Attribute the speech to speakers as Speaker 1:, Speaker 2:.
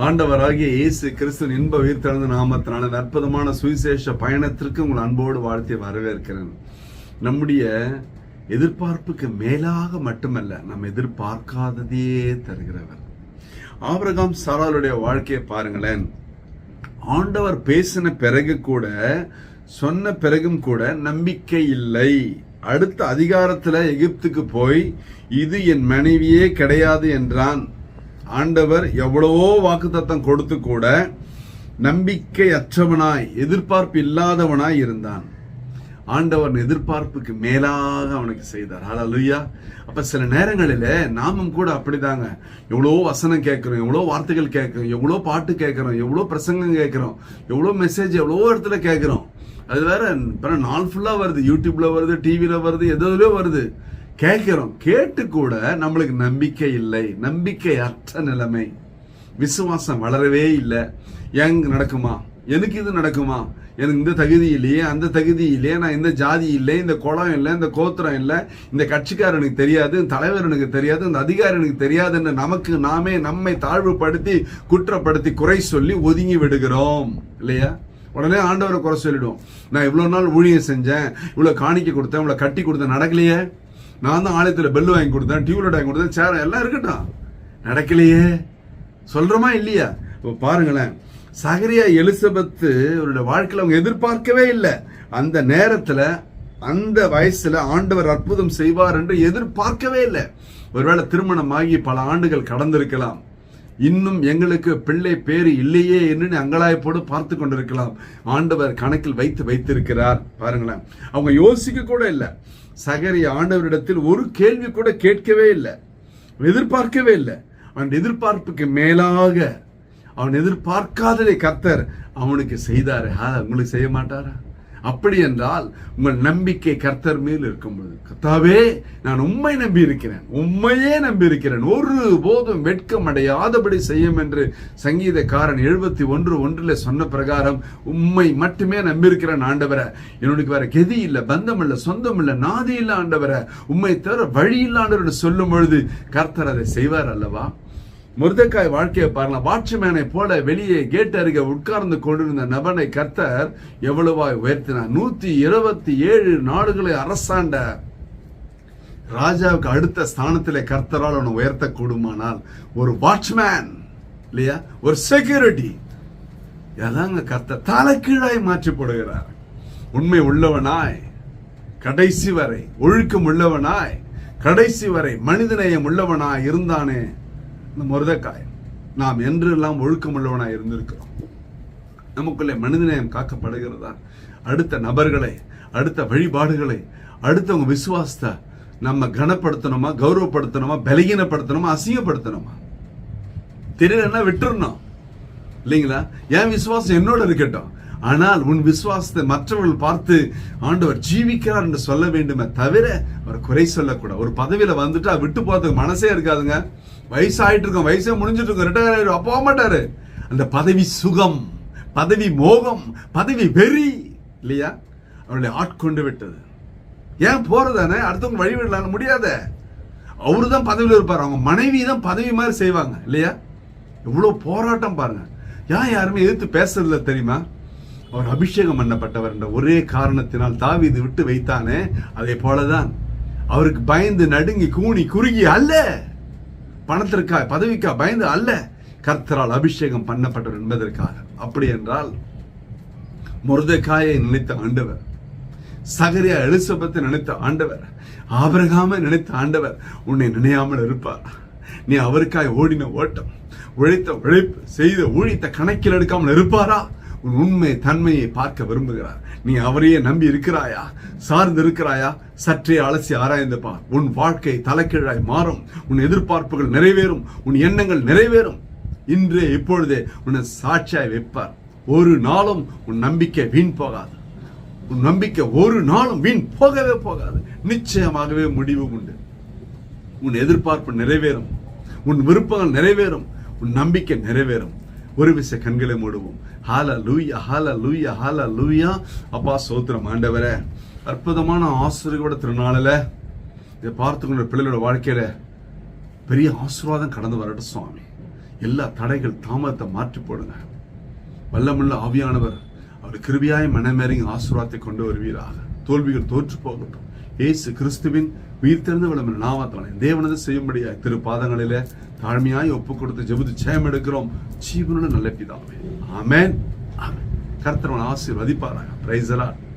Speaker 1: ஆண்டவராகிய இயேசு கிறிஸ்துவின் இன்ப உயிர்த்தெழுந்த நாமத்தினால அற்புதமான சுவிசேஷ பயணத்திற்கு உங்கள் அன்போடு வாழ்த்தி வரவேற்கிறேன். நம்முடைய எதிர்பார்ப்புக்கு மேலாக மட்டுமல்ல, நாம் எதிர்பார்க்காததையே தருகிறவர். ஆபிரகாம் சாராளுடைய வாழ்க்கையை பாருங்களேன். ஆண்டவர் பேசின பிறகு கூட, சொன்ன பிறகும் கூட நம்பிக்கை இல்லை. அடுத்த அதிகாரத்துல எகிப்துக்கு போய் இது என் மனைவியே கிடையாது என்றான். ஆண்டவர் எவ்வளவோ வாக்குத்தத்தம் கொடுத்து கூட நம்பிக்கை அற்றவனாய், எதிர்பார்ப்பு இல்லாதவனாய் இருந்தான். ஆண்டவர் எதிர்பார்ப்புக்கு மேலாக அவனுக்கு செய்தார். ஹல்லேலூயா. அப்ப சில நேரங்களில நாமும் கூட அப்படிதாங்க. எவ்வளோ வசனம் கேட்கிறோம், எவ்வளோ வார்த்தைகள் கேட்கிறோம், எவ்வளோ பாட்டு கேட்கிறோம், எவ்வளோ பிரசங்கம் கேட்கிறோம், எவ்வளோ மெசேஜ் எவ்வளோ இடத்துல கேட்கிறோம். அது வேற நாள் ஃபுல்லா வருது, யூடியூப்ல வருது, டிவில வருது, எதுலயோ வருது. கேட்கிறோம், கேட்டு கூட நம்மளுக்கு நம்பிக்கை இல்லை. நம்பிக்கை அற்ற நிலைமை, விசுவாசம் வளரவே இல்லை. எங்க நடக்குமா, எனக்கு இது நடக்குமா, எனக்கு இந்த தகுதி இல்லையே, அந்த தகுதி இல்லையே, நான் இந்த ஜாதி இல்லை, இந்த குலம் இல்லை, இந்த கோத்திரம் இல்லை, இந்த கட்சிக்காரனுக்கு தெரியாது, இந்த தலைவரனுக்கு தெரியாது, இந்த அதிகாரனுக்கு தெரியாதுன்னு நமக்கு நாமே நம்மை தாழ்வுபடுத்தி, குற்றப்படுத்தி, குறை சொல்லி ஒதுங்கி விடுகிறோம் இல்லையா? உடனே ஆண்டவரை குறை சொல்லிடுவோம். நான் இவ்வளவு நாள் ஊழியம் செஞ்சேன், இவ்வளவு காணிக்கை கொடுத்தேன், இவ்வளவு கட்டி கொடுத்தேன், நடக்கலையே. நான் தான் ஆலயத்தில் பெல் வாங்கி கொடுத்தேன், டியூப்லைட் வாங்கி கொடுத்தேன், சேர் எல்லாம் இருக்கட்டும், நடக்கலையே. சொல்றோமா இல்லையா? பாருங்களேன், சகரியா எலிசபெத்து அவருடைய வாழ்க்கையில் அவங்க எதிர்பார்க்கவே இல்லை. அந்த நேரத்துல, அந்த வயசுல ஆண்டவர் அற்புதம் செய்வார் என்று எதிர்பார்க்கவே இல்லை. ஒருவேளை திருமணமாகி பல ஆண்டுகள் கடந்திருக்கலாம். இன்னும் எங்களுக்கு பிள்ளை பேரு இல்லையே என்று அங்கலாய்ப்போடு பார்த்து கொண்டிருக்கலாம். ஆண்டவர் கணக்கில் வைத்திருக்கிறார். பாருங்களேன், அவங்க யோசிக்க கூட இல்லை. சகரியா ஆண்டவரிடத்தில் ஒரு கேள்வி கூட கேட்கவே இல்லை, எதிர்பார்க்கவே இல்லை. அவன் எதிர்பார்ப்புக்கு மேலாக, அவன் எதிர்பார்க்காததை கர்த்தர் அவனுக்கு செய்தாரு. உங்களுக்கு செய்ய மாட்டாரா? அப்படி என்றால் உங்கள் நம்பிக்கை கர்த்தர் மேல் இருக்கும்போது, கர்த்தாவே நான் உம்மை நம்பி இருக்கிறேன், உம்மையே நம்பி இருக்கிறேன், ஒரு போதும் வெட்கம் அடையாதபடி செய்யும் என்று சங்கீதக்காரன் 71:1 சொன்ன பிரகாரம் உம்மை மட்டுமே நம்பியிருக்கிறேன் ஆண்டவரை. என்னுடைய வேற கெதி இல்லை, பந்தம் இல்லை, சொந்தம் இல்லை, நாதி இல்லை ஆண்டவரை, உம்மை தவிர வழி இல்லாண்டவர் சொல்லும் பொழுது கர்த்தர் அதை செய்வார் அல்லவா? மொர்தெக்காய் வாழ்க்கையை பாருங்க. வாட்ச்மேனை போல வெளியே கேட் அருகே உட்கார்ந்து கொண்டிருந்த நபனை கர்த்தர் எவ்வளவாய் உயர்த்தினார். 127 நாடுகளை அரசாண்ட ராஜாவுக்கு அடுத்த ஸ்தானத்திலே கர்த்தரால் அவனை உயர்த்த கூடுமானால், ஒரு வாட்ச்மேன் இல்லையா, ஒரு செக்யூரிட்டி, அதாங்க கர்த்தர் தலைகீழாய் மாற்றி போடுகிறார். உண்மை உள்ளவனாய் கடைசி வரை, ஒழுக்கம் உள்ளவனாய் கடைசி வரை, மனிதநேயம் உள்ளவனாய் இருந்தானே இந்த மொர்தெக்காய். நாம் என்றெல்லாம் ஒழுக்கம் உள்ளவனாய் இருந்திருக்கிறோம். நமக்குள்ளே மனிதநேயம் காக்கப்படுகிறதா? அடுத்த நபர்களை, அடுத்த வழிபாடுகளை, அடுத்தவங்க விசுவாசத்தை நம்ம கனப்படுத்தணுமா, கௌரவப்படுத்தணுமா, பலகீனப்படுத்தணுமா, அசிங்கப்படுத்தணுமா? தெரியலன்னா விட்டுறணும் இல்லைங்களா? என் விசுவாசம் என்னோட இருக்கட்டும், ஆனால் உன் விசுவாசத்தை மற்றவர்கள் பார்த்து ஆண்டவர் ஜீவிக்கிறார் என்று சொல்ல வேண்டுமே தவிர அவர் குறை சொல்லக்கூடாது. ஒரு பதவியில வந்துட்டா விட்டு போறதுக்கு மனசே இருக்காதுங்க. வயசாயிட்டு இருக்கும், வயசே முடிஞ்சிட்டு இருக்கும், ரிட்டையர் ஆயிடும், போக மாட்டாரு. அந்த பதவி சுகம், பதவி மோகம், பதவி வெறி இல்லையா, அவருடைய ஆட்கொண்டு விட்டது. ஏன் போறதானே, அடுத்தவங்க வழி விடலாம் முடியாத. அவரு தான் பதவியில் இருப்பார், அவங்க மனைவி தான் பதவி மாதிரி செய்வாங்க இல்லையா? எவ்வளவு போராட்டம் பாருங்க. யாருமே எதிர்த்து பேசுறதுல தெரியுமா? அவர் அபிஷேகம் பண்ணப்பட்டவர் என்ற ஒரே காரணத்தினால் தாவீது விட்டு வைத்தானே, அதே போலதான் அவருக்கு பயந்து நடுங்கி கூணி குறுகி அல்ல, பணத்திற்கா பதவிக்கா பயந்து அல்ல, கர்த்தரால் அபிஷேகம் பண்ணப்பட்டவர் என்பதற்காக. அப்படி என்றால் மொர்தெக்காயை நினைத்த ஆண்டவர், சகரியா எலிசபெத்தை நினைத்த ஆண்டவர், ஆபிரகாமை நினைத்த ஆண்டவர் உன்னை நினையாமல் இருப்பார். நீ அவருக்காய் ஓடின ஓட்டம், உழைத்த உழைப்பு, செய்த ஊழியத்தை கணக்கில் எடுக்காமல் இருப்பாரா? உன் உண்மை தன்மையை பார்க்க விரும்புகிறார். நீ அவரையே நம்பி இருக்கிறாயா, சார்ந்து இருக்கிறாயா? சற்றே அலசி ஆராய்ந்து பார். உன் வாழ்க்கை தலைகீழாய் மாறும், உன் எதிர்பார்ப்புகள் நிறைவேறும், உன் எண்ணங்கள் நிறைவேறும். இன்றே இப்பொழுதே உன்னை சாட்சியாய் வைப்பார். ஒரு நாளும் உன் நம்பிக்கை வீண் போகாது. உன் நம்பிக்கை ஒரு நாளும் வீண் போகவே போகாது. நிச்சயமாகவே முடிவு உண்டு. உன் எதிர்பார்ப்பு நிறைவேறும், உன் விருப்பங்கள் நிறைவேறும், உன் நம்பிக்கை நிறைவேறும். ஒரு விசை கண்களை மூடுவோம். ஹல்லேலூயா, ஹல்லேலூயா, ஹல்லேலூயா. அப்பா ஸ்தோத்திரம் ஆண்டவரே. அற்புதமான ஆசீர்வாத திருநாளில் இதை பார்த்து கொண்ட பிள்ளைகளோட வாழ்க்கையில பெரிய ஆசீர்வாதம் கடந்து வரட்டும் சுவாமி. எல்லா தடைகள் தாமதத்தை மாற்றி போடுங்க. வல்லமுள்ள ஆவியானவர் அவர் கிருபையாய் மனமேறி ஆசீர்வாதத்தை கொண்டு வருவீராக. தோல்விகள் தோற்று போகட்டும். இயேசு கிறிஸ்துவின் உயிர்த்தெழுந்த வல்லமையுள்ள நாமத்தினாலே தேவனது செய்யும்படியாய் திருப்பாதங்களிலே தாழ்மையாய் ஒப்பு கொடுத்து ஜெபித்து ஜெயம் எடுக்கிறோம் ஜீவனுள்ள நல்ல பிதாவே. ஆமென். ஆமென். கர்த்தர் ஆசீர்வதிப்பாராக. Praise the Lord.